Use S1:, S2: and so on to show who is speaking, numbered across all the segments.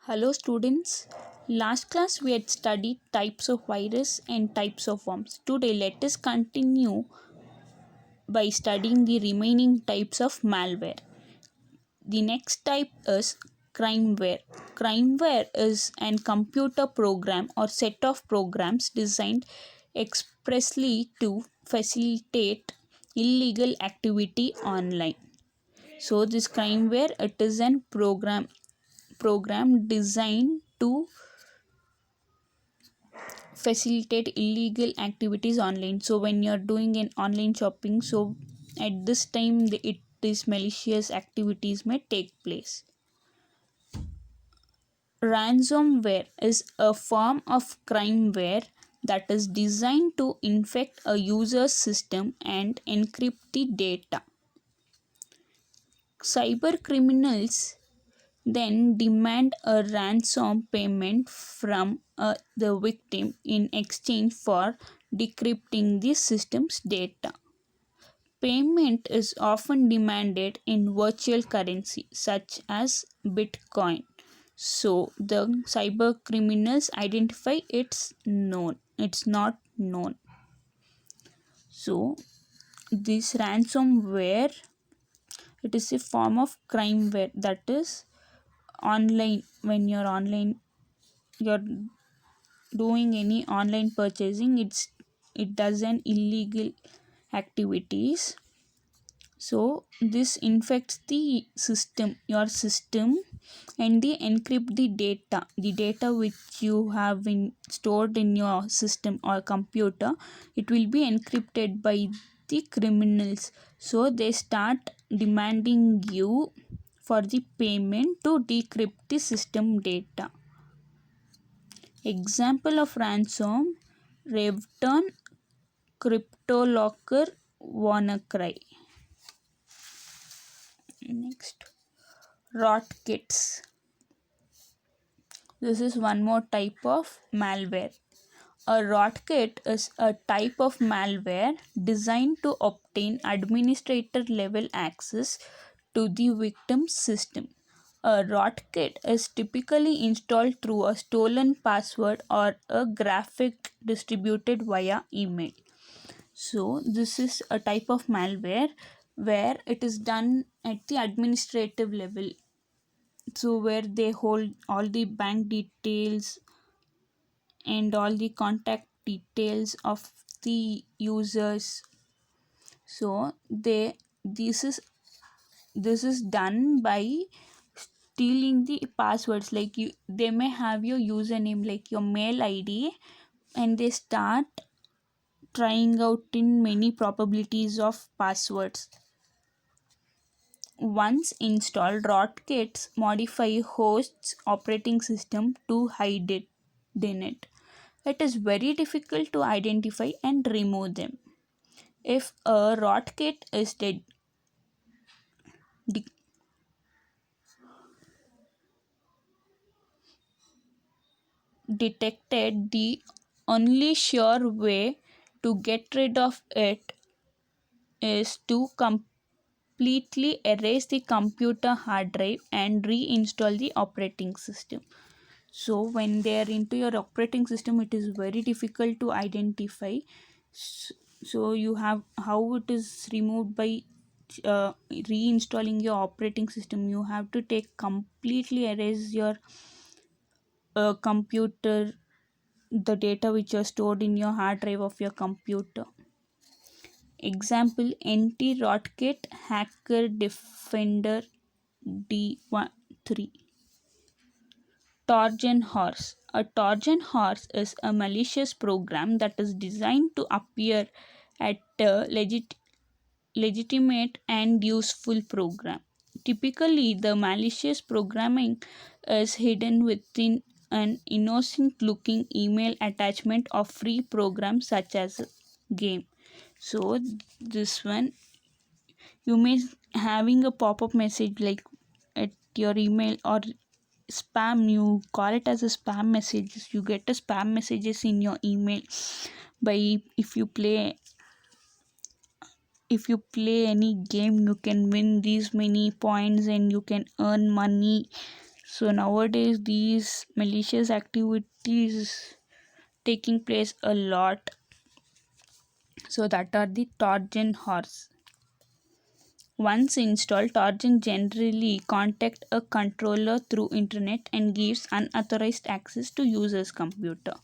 S1: Hello students. Last class we had studied types of virus and types of worms. Today let us continue by studying the remaining types of malware. The next type is crimeware. Crimeware is an computer program or set of programs designed expressly to facilitate illegal activity online. So this crimeware, it is an program designed to facilitate illegal activities online. So when you're doing an online shopping, so at this time it is malicious activities may take place. Ransomware is a form of crimeware that is designed to infect a user's system and encrypt the data. Cyber criminals then demand a ransom payment from the victim in exchange for decrypting the system's data. Payment is often demanded in virtual currency such as Bitcoin. So the cyber criminals identify it's not known. So this ransomware, it is a form of crimeware that is online. When you're doing any online purchasing, it does an illegal activities. So this infects the system, your system, and they encrypt the data which you have been stored in your system or computer. It will be encrypted by the criminals. So they start demanding you for the payment to decrypt the system data. Example of ransom: Revton, CryptoLocker, WannaCry. Next, rootkits. This is one more type of malware. A rootkit is a type of malware designed to obtain administrator level access to the victim's system. A rootkit is typically installed through a stolen password or a graphic distributed via email. So this is a type of malware where it is done at the administrative level. So where they hold all the bank details and all the contact details of the users. So this is done by stealing the passwords. Like they may have your username, like your mail ID, and they start trying out in many probabilities of passwords. Once installed, rootkits modify host's operating system to hide it in it. It is very difficult to identify and remove them. If a rootkit is detected, the only sure way to get rid of it is to completely erase the computer hard drive and reinstall the operating system. So when they are into your operating system, it is very difficult to identify. So you have how it is removed by reinstalling your operating system. You have to take completely erase your computer, the data which are stored in your hard drive of your computer. Example: NT Rootkit, Hacker Defender D13. Trojan horse. A Trojan horse is a malicious program that is designed to appear at a legitimate and useful program. Typically, the malicious programming is hidden within an innocent looking email attachment of free programs such as a game. So this one, you may having a pop-up message like at your email or spam, you call it as a spam messages. You get a spam messages in your email by if you play any game, you can win these many points and you can earn money. So nowadays these malicious activities taking place a lot. So that are the Trojan horse. Once installed, Trojan generally contact a controller through internet and gives unauthorized access to user's computer.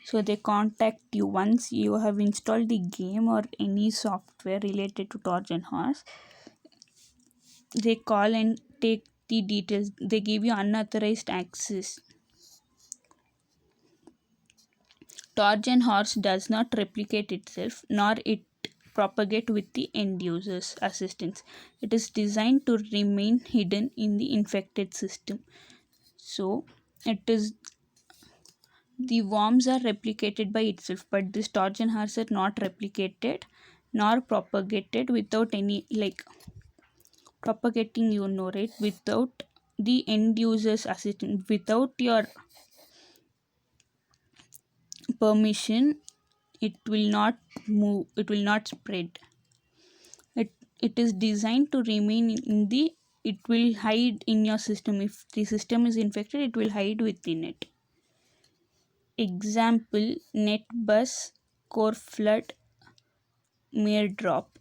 S1: So they contact you once you have installed the game or any software related to Trojan horse. They call and take the details. They give you unauthorized access. Trojan horse does not replicate itself, nor it propagate with the end user's assistance. It is designed to remain hidden in the infected system. So it is the worms are replicated by itself, but this Trojan horse are not replicated nor propagated without any like propagating, you know, right, without the end user's assistance, without your permission. It will not move, it will not spread. It is designed to remain in the, it will hide in your system. If the system is infected, it will hide within it. Example: NetBus, Core Flood, Drop.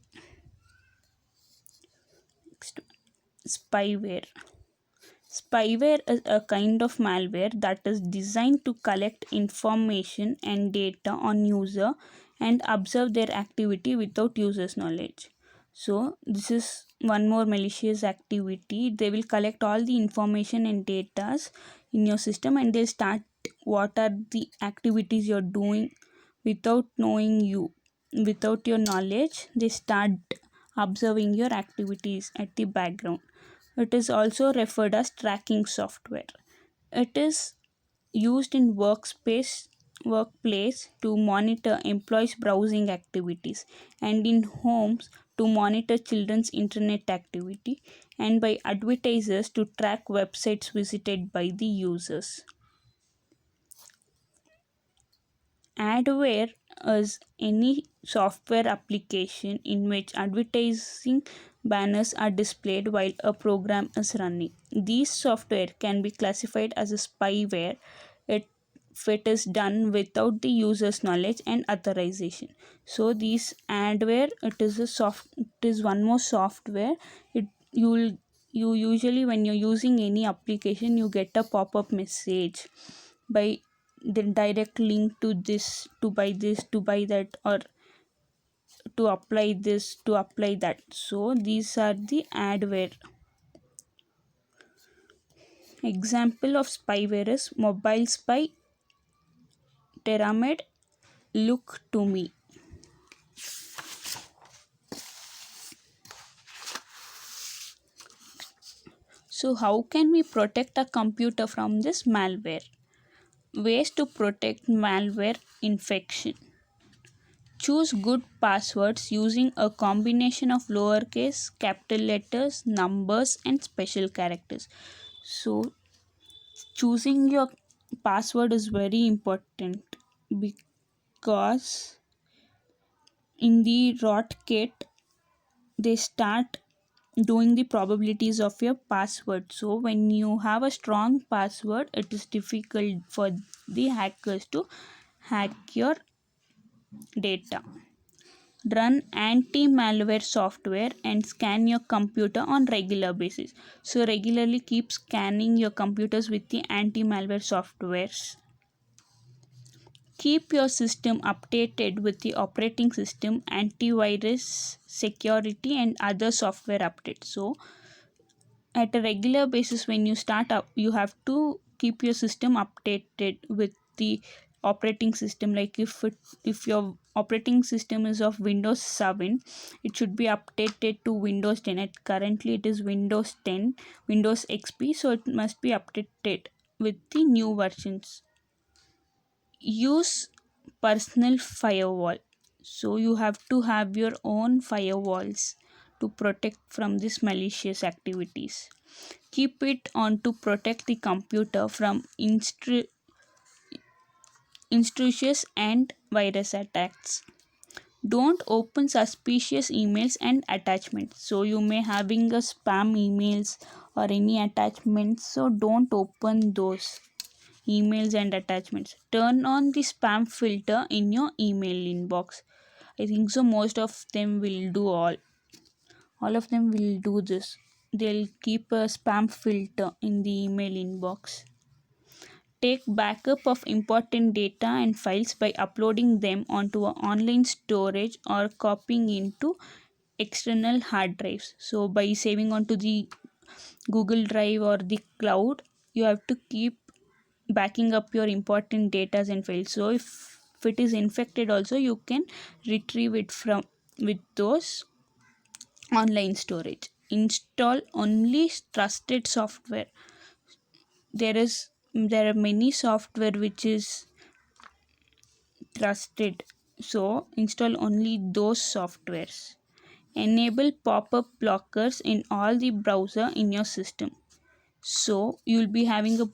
S1: Next, spyware. Spyware is a kind of malware that is designed to collect information and data on user and observe their activity without user's knowledge. So this is one more malicious activity. They will collect all the information and data in your system and they'll start what are the activities you're doing without knowing you, without your knowledge. They start observing your activities at the background. It is also referred as tracking software. It is used in workplace to monitor employees' browsing activities and in homes to monitor children's internet activity and by advertisers to track websites visited by the users. Adware is any software application in which advertising banners are displayed while a program is running. These software can be classified as a spyware if it is done without the user's knowledge and authorization. So these adware, it is one more software. It you usually when you're using any application you get a pop-up message by the direct link to this to buy that, or to apply this to apply that. So these are the adware. Example of spyware is Mobile Spy, Teramed, Look to Me. So how can we protect a computer from this malware? Ways to protect malware infection. Choose good passwords using a combination of lowercase, capital letters, numbers, and special characters. So, choosing your password is very important because in the rootkit they start doing the probabilities of your password. So, when you have a strong password, it is difficult for the hackers to hack your data. Run anti-malware software and scan your computer on regular basis. So regularly keep scanning your computers with the anti-malware softwares. Keep your system updated with the operating system, antivirus, security, and other software updates. So at a regular basis when you start up, you have to keep your system updated with the operating system. Like if your operating system is of Windows 7, it should be updated to Windows 10. Currently it is Windows 10, Windows XP, so it must be updated with the new versions. Use personal firewall. So you have to have your own firewalls to protect from these malicious activities. Keep it on to protect the computer from intrusive and virus attacks. Don't open suspicious emails and attachments. So you may having a spam emails or any attachments, so don't open those emails and attachments. Turn on the spam filter in your email inbox. I think so most of them will do all of them will do this. They'll keep a spam filter in the email inbox. Take backup of important data and files by uploading them onto an online storage or copying into external hard drives. So by saving onto the Google Drive or the cloud, you have to keep backing up your important data and files. So if it is infected also, you can retrieve it from with those online storage. Install only trusted software. There are many software which is trusted, so install only those softwares. Enable pop-up blockers in all the browser in your system. So you'll be having a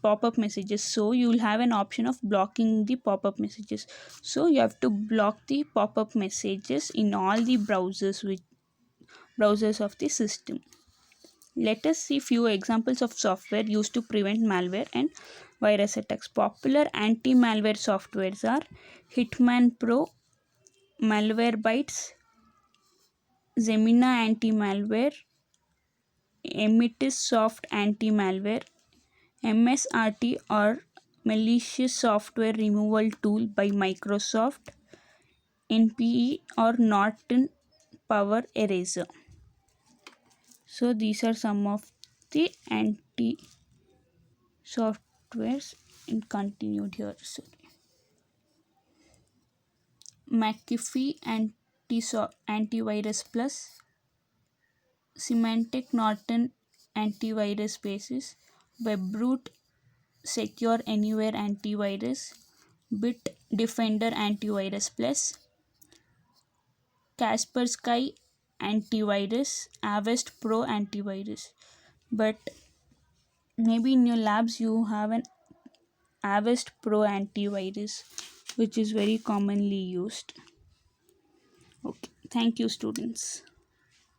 S1: pop-up messages, so you'll have an option of blocking the pop-up messages. So you have to block the pop-up messages in all the browsers of the system. Let us see few examples of software used to prevent malware and virus attacks. Popular anti-malware softwares are Hitman Pro, Malwarebytes, Zemina Anti-Malware, Emitist Anti-Malware, MSRT or Malicious Software Removal Tool by Microsoft, NPE or Norton Power Eraser. So these are some of the anti softwares and continued here. So McAfee antivirus plus, Symantec Norton antivirus basis, WebRoot secure anywhere antivirus, Bitdefender antivirus plus, Kaspersky antivirus, Avast Pro antivirus. But maybe in your labs you have an Avast Pro antivirus, which is very commonly used. Okay, thank you, students.